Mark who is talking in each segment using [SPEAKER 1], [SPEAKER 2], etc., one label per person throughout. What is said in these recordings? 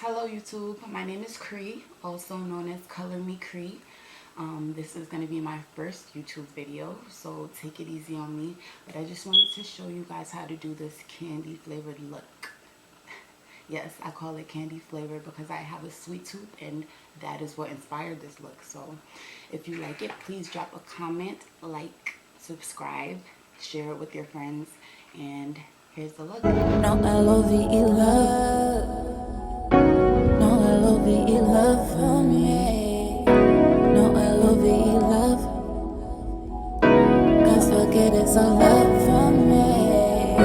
[SPEAKER 1] Hello YouTube, my name is Cree, also known as Colormecree. This is going to be my first YouTube video, so take it easy on me. But I just wanted to show you guys how to do this candy flavored look. Yes, I call it candy flavored because I have a sweet tooth and that is what inspired this look. So if you like it, please drop a comment, like, subscribe, share it with your friends, and here's the look.
[SPEAKER 2] No L-O-V-E love. No L-O-V-E love for me. No L-O-V-E love. Cause forget it's all love for me.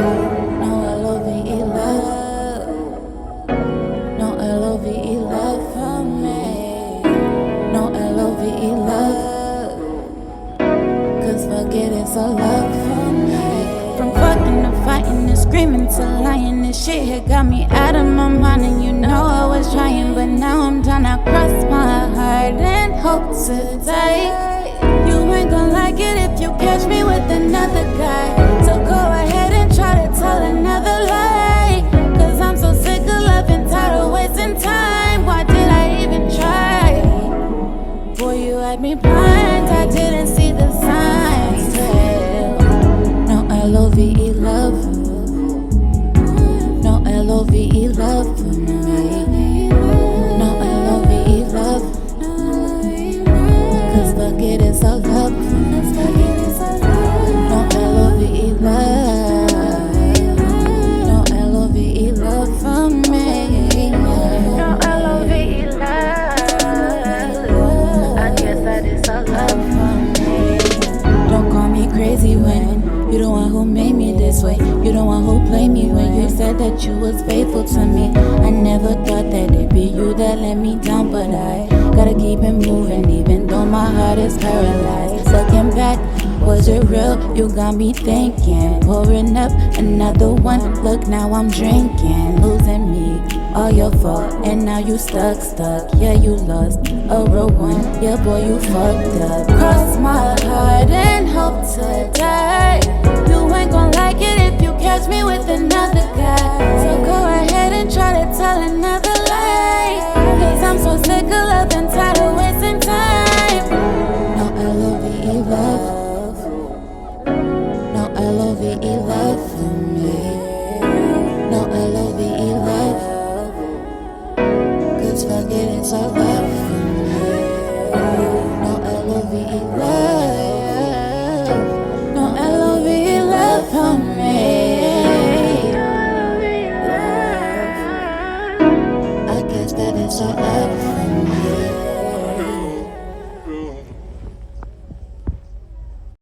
[SPEAKER 2] No L-O-V-E love. No L-O-V-E love for me. No L-O-V-E love. Cause forget it's all love for me. From fucking to fighting to screaming to lying, this shit here got me out of my mind. And you know I was trying, but now I'm done. I cross my heart and hope to die. You ain't gon' like it if you catch me with another guy. So go ahead and try to tell another lie. Cause I'm so sick of loving, tired of wasting time. Why did I even try? Boy, you had me blind, I didn't see the signs. No L-O-V-E love. No L-O-V-E love for me. No L-O-V-E love. Cause forget it's all love for me. No L-O-V-E love. No L-O-V-E love for me. No L-O-V-E love. I guess that is all love for me. Don't call me crazy when you the one who made me this way. You the one who played me when you said that you was faithful to me. I never thought that it'd be you that let me down, but I gotta keep it moving even though my heart is paralyzed. Looking back, was it real? You got me thinking. Pouring up another one. Look, now I'm drinking, losing me. All your fault, and now you stuck. Yeah, you lost a real one. Yeah, boy, you fucked up. Cross my heart and hope to die. You ain't gon' like it if you catch me with another guy. So go ahead and try to tell another lie. Cause I'm so sick of loving, tired of wasting time. No L-O-V-E love. No L-O-V-E love for me. No L-O-V-E love. Cause forget it's all love for me. No L-O-V-E love. No L-O-V-E love for me. I guess that it's all love.